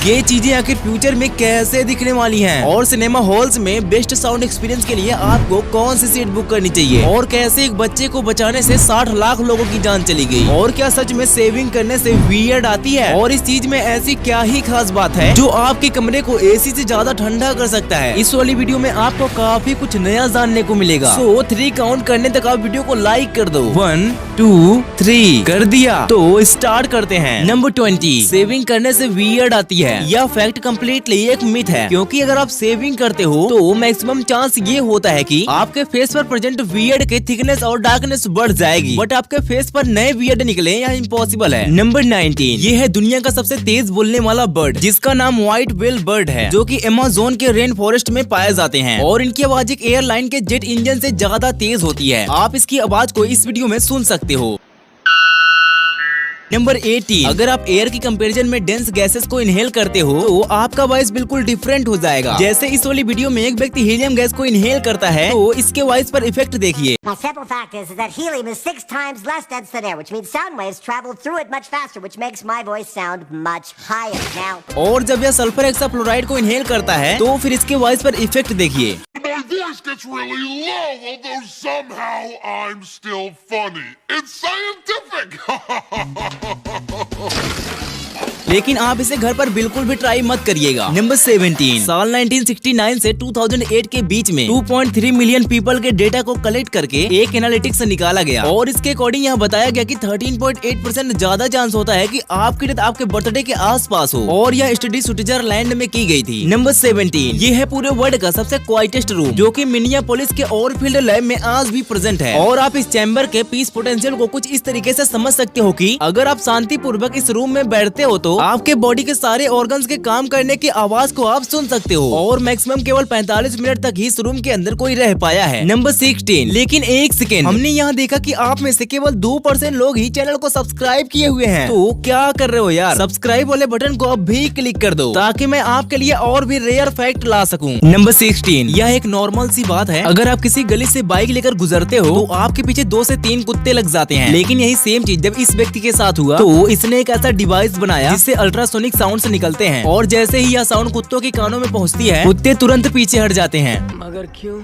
ये चीजें आखिर फ्यूचर में कैसे दिखने वाली हैं और सिनेमा हॉल्स में बेस्ट साउंड एक्सपीरियंस के लिए आपको कौन सी सीट बुक करनी चाहिए और कैसे एक बच्चे को बचाने से 60 लाख लोगों की जान चली गई और क्या सच में सेविंग करने से वियर्ड आती है और इस चीज में ऐसी क्या ही खास बात है जो आपके कमरे को एसी से ज्यादा ठंडा कर सकता है। इस वाली वीडियो में आपको काफी कुछ नया जानने को मिलेगा। सो 3 काउंट करने तक आप वीडियो को लाइक कर दो। 1 2 3 कर दिया तो स्टार्ट करते हैं। नंबर 20, सेविंग करने से वियर्ड आती है। यह फैक्ट कम्प्लीटली एक मिथ है क्योंकि अगर आप सेविंग करते हो तो मैक्सिमम चांस ये होता है कि आपके फेस पर प्रेजेंट वियर्ड के थिकनेस और डार्कनेस बढ़ जाएगी, बट आपके फेस पर नए वियर्ड निकले यह इम्पॉसिबल है। नंबर 19, ये है दुनिया का सबसे तेज बोलने वाला बर्ड जिसका नाम व्हाइट वेल बर्ड है जो कि अमेज़न के रेन फॉरेस्ट में पाए जाते हैं और इनकी आवाज एक एयरलाइन के जेट इंजन से ज्यादा तेज होती है। आप इसकी आवाज को इस वीडियो में सुन सकते हो। नंबर 18, अगर आप एयर की कंपैरिजन में डेंस गैसेस को इनहेल करते हो तो आपका वॉइस बिल्कुल डिफरेंट हो जाएगा। जैसे इस वाली वीडियो में एक व्यक्ति हीलियम गैस को इनहेल करता है तो इसके वॉइस पर इफेक्ट देखिए। My simple fact is that helium is 6 times less dense than air, which means sound waves travel through it much faster, which makes my voice sound much higher. Now, और जब यह sulphur hexafluoride को inhale करता है तो फिर इसके voice पर इफेक्ट देखिए। My voice gets really low, although somehow I'm still funny. It's scientific! लेकिन आप इसे घर पर बिल्कुल भी ट्राई मत करिएगा। नंबर 17, साल 1969 से 2008 के बीच में 2.3 मिलियन पीपल के डेटा को कलेक्ट करके एक एनालिटिक्स निकाला गया और इसके अकॉर्डिंग यहाँ बताया गया कि 13.8% ज्यादा चांस होता है कि आपकी डेथ आपके बर्थडे के आसपास हो और यह स्टडी स्विट्जरलैंड में की गई थी। नंबर 17, ये है पूरे वर्ल्ड का सबसे क्वाइटेस्ट रूम जो कि मिनियापोलिस के ऑरफील्ड लैब में आज भी प्रेजेंट है और आप इस चैम्बर के पीस पोटेंशियल को कुछ इस तरीके से समझ सकते हो कि अगर आप शांति पूर्वक इस रूम में बैठते हो तो आपके बॉडी के सारे ऑर्गन्स के काम करने की आवाज को आप सुन सकते हो और मैक्सिमम केवल 45 मिनट तक ही इस रूम के अंदर कोई रह पाया है। नंबर 16, लेकिन एक सेकेंड, हमने यहाँ देखा कि आप में से केवल 2% लोग ही चैनल को सब्सक्राइब किए हुए हैं, तो क्या कर रहे हो यार, सब्सक्राइब वाले बटन को अब भी क्लिक कर दो ताकि मैं आपके लिए और भी रेयर फैक्ट ला सकूं। नंबर 16, यह एक नॉर्मल सी बात है, अगर आप किसी गली से बाइक लेकर गुजरते हो तो आपके पीछे 2 से 3 कुत्ते लग जाते हैं, लेकिन यही सेम चीज जब इस व्यक्ति के साथ हुआ तो इसने एक ऐसा डिवाइस बनाया जिससे अल्ट्रासोनिक साउंड से निकलते हैं और जैसे ही यह साउंड कुत्तों के कानों में पहुंचती है कुत्ते तुरंत पीछे हट जाते हैं। मगर क्यों?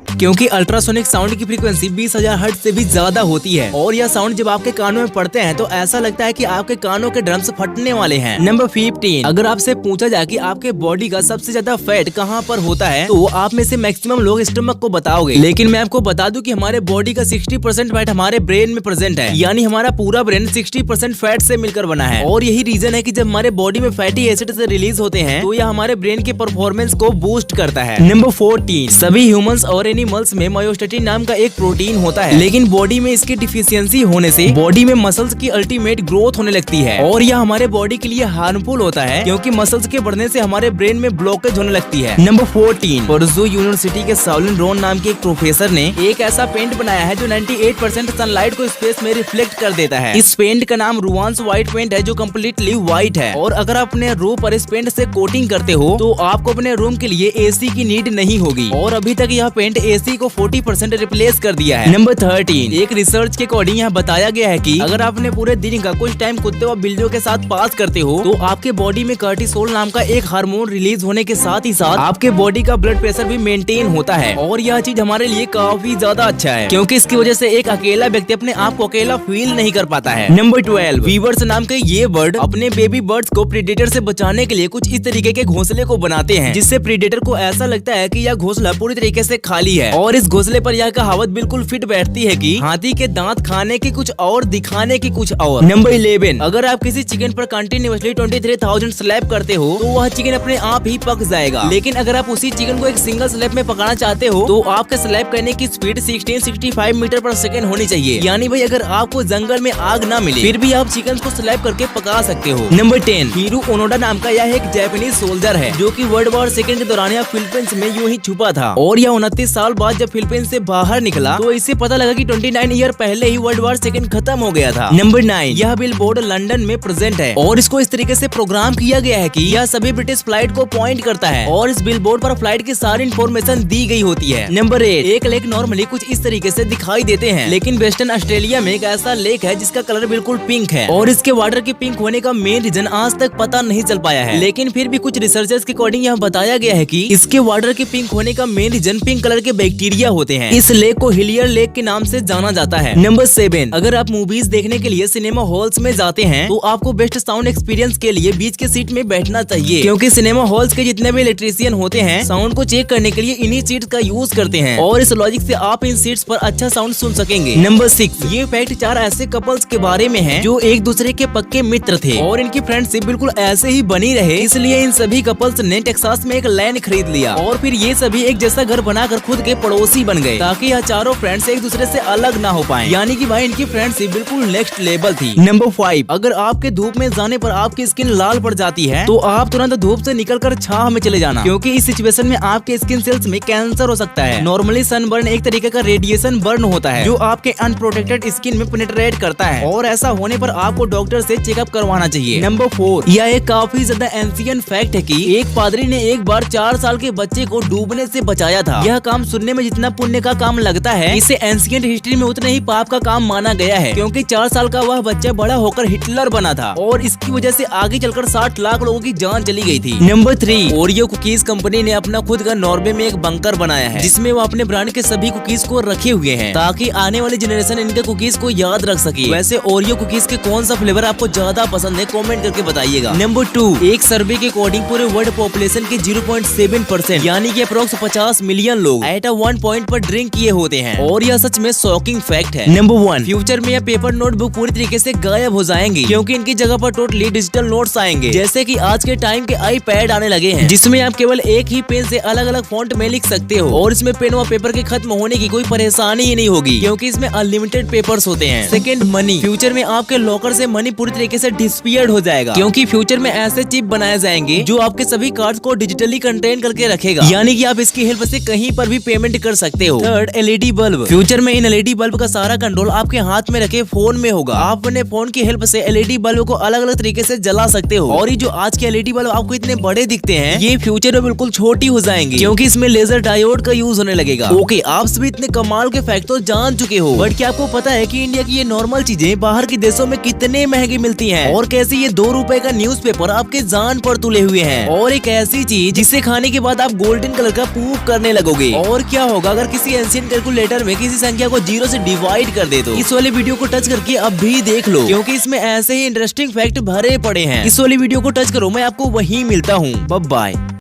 क्योंकि अल्ट्रासोनिक साउंड की फ्रीक्वेंसी 20,000 हर्ट्ज से भी ज्यादा होती है और यह साउंड जब आपके कानों में पड़ते हैं तो ऐसा लगता है कि आपके कानों के ड्रम्स फटने वाले हैं। नंबर 15, अगर आपसे पूछा जाए कि आपके बॉडी का सबसे ज्यादा फैट कहां पर होता है तो आप में से मैक्सिमम लोग स्टमक को बताओगे, लेकिन मैं आपको बता दूं कि हमारे बॉडी का 60% फैट हमारे ब्रेन में प्रेजेंट है, यानी हमारा पूरा ब्रेन 60% फैट से मिलकर बना है और यही रीजन है कि जब हमारे बॉडी में फैटी एसिड से रिलीज होते हैं तो यह हमारे ब्रेन के परफॉर्मेंस को बूस्ट करता है। नंबर 14, सभी ह्यूमंस और एनिमल्स में मायोस्टेटिन नाम का एक प्रोटीन होता है, लेकिन बॉडी में इसकी डिफिशियंसी होने से बॉडी में मसल्स की अल्टीमेट ग्रोथ होने लगती है और यह हमारे बॉडी के लिए हार्मफुल होता है क्योंकि मसल्स के बढ़ने से हमारे ब्रेन में ब्लॉकेज होने लगती है। नंबर 14, पर्जू यूनिवर्सिटी के साउलिन रोन नाम के एक प्रोफेसर ने एक ऐसा पेंट बनाया है जो 98% सनलाइट को स्पेस में रिफ्लेक्ट कर देता है। इस पेंट का नाम रुआंस व्हाइट पेंट है जो कम्प्लीटली व्हाइट है और अगर आप अपने रूम पर इस पेंट से कोटिंग करते हो तो आपको अपने रूम के लिए एसी की नीड नहीं होगी और अभी तक यह पेंट एसी को 40% रिप्लेस कर दिया है। नंबर 13, एक रिसर्च के अकॉर्डिंग यहाँ बताया गया है कि अगर आप अपने पूरे दिन का कुछ टाइम कुत्ते और बिल्लियों के साथ पास करते हो तो आपके बॉडी में कार्टिसोल नाम का एक हार्मोन रिलीज होने के साथ ही साथ आपके बॉडी का ब्लड प्रेशर भी मेंटेन होता है और यह चीज हमारे लिए काफी ज्यादा अच्छा है क्योंकि इसकी वजह से एक अकेला व्यक्ति अपने आप को अकेला फील नहीं कर पाता है। नंबर 12, वीवर्स नाम के ये बर्ड अपने बेबी बर्ड्स को प्रीडेटर से बचाने के लिए कुछ इस तरीके के घोंसले को बनाते हैं जिससे प्रीडेटर को ऐसा लगता है कि यह घोंसला पूरी तरीके से खाली है और इस घोंसले पर यह कहावत बिल्कुल फिट बैठती है कि हाथी के दांत खाने की कुछ और दिखाने की कुछ और। नंबर 11, अगर आप किसी चिकन पर कंटिन्यूअसली 23,000 स्लैप करते हो तो वह चिकन अपने आप ही पक जाएगा, लेकिन अगर आप उसी चिकन को एक सिंगल स्लैप में पकाना चाहते हो तो आपके स्लैप करने की स्पीड 1665 मीटर पर सेकंड होनी चाहिए, यानी भाई अगर आपको जंगल में आग ना मिले फिर भी आप चिकन को स्लैप करके पका सकते हो। नंबर 10, हीरू ओनोडा नाम का यह एक जापानीज सोल्जर है जो कि वर्ल्ड वॉर सेकंड के दौरान फिलीपींस में यूं ही छुपा था और यह 29 साल साल बाद जब फिलीपींस से बाहर निकला तो इससे पता लगा कि 29 ईयर पहले ही वर्ल्ड वॉर सेकंड खत्म हो गया था। नंबर 9, यह बिलबोर्ड लंदन में प्रेजेंट है और इसको इस तरीके से प्रोग्राम किया गया है कि यह सभी ब्रिटिश फ्लाइट को पॉइंट करता है और इस बिलबोर्ड पर फ्लाइट की सारी इन्फॉर्मेशन दी गई होती है। नंबर 8, एक लेक नॉर्मली कुछ इस तरीके से दिखाई देते हैं, लेकिन वेस्टर्न ऑस्ट्रेलिया में एक ऐसा लेक है जिसका कलर बिल्कुल पिंक है और इसके वाटर के पिंक होने का मेन रीजन आज तक पता नहीं चल पाया है, लेकिन फिर भी कुछ रिसर्चर्स के अकॉर्डिंग यह बताया गया है कि इसके वाटर के पिंक होने का मेन रीजन पिंक कलर के बैक्टीरिया होते हैं। इस लेक को हिलियर लेक के नाम से जाना जाता है। नंबर 7, अगर आप मूवीज देखने के लिए सिनेमा हॉल्स में जाते हैं तो आपको बेस्ट साउंड एक्सपीरियंस के लिए बीच के सीट में बैठना चाहिए, क्योंकि सिनेमा हॉल्स के जितने भी इलेक्ट्रीशियन होते हैं साउंड को चेक करने के लिए इन्हीं सीट्स का यूज करते हैं और इस लॉजिक से आप इन सीट्स पर अच्छा साउंड सुन सकेंगे। नंबर 6, ये फैक्ट 4 ऐसे कपल्स के बारे में है जो एक दूसरे के पक्के मित्र थे और इनकी फ्रेंडशिप बिल्कुल ऐसे ही बनी रहे, इसलिए इन सभी कपल्स ने टेक्सास में एक लैंड खरीद लिया और फिर ये सभी एक जैसा घर बनाकर खुद के पड़ोसी बन गए ताकि यह चारों फ्रेंड्स एक दूसरे से अलग ना हो पाए, यानी कि भाई इनकी फ्रेंडशिप बिल्कुल नेक्स्ट लेवल थी। नंबर 5, अगर आपके धूप में जाने पर आपकी स्किन लाल पड़ जाती है तो आप तुरंत धूप से निकलकर छांव में चले जाना, क्योंकि इस सिचुएशन में आपके स्किन सेल्स में कैंसर हो सकता है। नॉर्मली सनबर्न एक तरीके का रेडिएशन बर्न होता है जो आपके अनप्रोटेक्टेड स्किन में पेनिट्रेट करता है और ऐसा होने पर आपको डॉक्टर से चेकअप करवाना चाहिए। नंबर 4, यह एक काफी ज्यादा एंशियंट फैक्ट है कि एक पादरी ने एक बार 4 साल के बच्चे को डूबने से बचाया था। यह काम सुनने में जितना पुण्य का काम लगता है, इसे एंशियंट हिस्ट्री में उतना ही पाप का काम माना गया है, क्योंकि 4 साल का वह बच्चा बड़ा होकर हिटलर बना था और इसकी वजह से आगे चलकर 60 लाख लोगों की जान चली गई थी। नंबर 3, ओरियो कुकीज कंपनी ने अपना खुद का नॉर्वे में एक बंकर बनाया है जिसमें वो अपने ब्रांड के सभी कुकीज को रखे हुए हैं ताकि आने वाली जनरेशन इनके कुकीज को याद रख सके। वैसे ओरियो कुकीज के कौन सा फ्लेवर आपको ज्यादा पसंद है, कमेंट करके बताइएगा। नंबर 2, एक सर्वे के अकॉर्डिंग पूरे वर्ल्ड पॉपुलेशन के 0.7% यानी कि अप्रोक्स 50 मिलियन लोग एट अ वन पॉइंट पर ड्रिंक किए होते हैं और यह सच में शॉकिंग फैक्ट है। नंबर 1, फ्यूचर में यह पेपर नोटबुक पूरी तरीके से गायब हो जाएंगी, क्योंकि इनकी जगह पर टोटली डिजिटल नोट्स आएंगे, जैसे कि आज के टाइम के आईपैड आने लगे हैं जिसमें आप केवल एक ही पेन से अलग अलग फॉन्ट में लिख सकते हो और इसमें पेन और पेपर के खत्म होने की कोई परेशानी ही नहीं होगी, क्योंकि इसमें अनलिमिटेड पेपर्स होते हैं। Second, money. फ्यूचर में आपके लॉकर से मनी पूरी तरीके से डिसपियर्ड हो जाएगा, क्योंकि फ्यूचर में ऐसे चिप बनाए जाएंगे जो आपके सभी कार्ड्स को डिजिटली कंटेन करके रखेगा, यानी कि आप इसकी हेल्प से कहीं पर भी पेमेंट कर सकते हो। Third, LED bulb. फ्यूचर में इन एलईडी बल्ब का सारा कंट्रोल आपके हाथ में रखे फोन में होगा। आप अपने फोन की हेल्प से एलईडी बल्ब को अलग अलग तरीके से जला सकते हो और ये जो आज के एलईडी बल्ब आपको इतने बड़े दिखते हैं, ये फ्यूचर में बिल्कुल छोटी हो जाएंगी, क्योंकि इसमें लेजर डायोड का यूज होने लगेगा। ओके, आप सभी इतने कमाल के फैक्ट तो जान चुके हो, बट क्या आपको पता है कि इंडिया की ये नॉर्मल चीजें बाहर के देशों में कितने महंगी मिलती हैं और कैसे ये 2 रुपए का न्यूज़पेपर आपके जान पर तुले हुए हैं और एक ऐसी चीज जिसे खाने के बाद आप गोल्डन कलर का पूफ करने लगोगे। और क्या होगा अगर किसी एंशिएंट कैलकुलेटर में किसी संख्या को 0 से डिवाइड कर दे? तो इस वाली वीडियो को टच करके अब भी देख लो, क्योंकि इसमें ऐसे ही इंटरेस्टिंग फैक्ट भरे पड़े हैं। इस वाली वीडियो को टच करो, मैं आपको वहीं मिलता हूँ। Bye bye.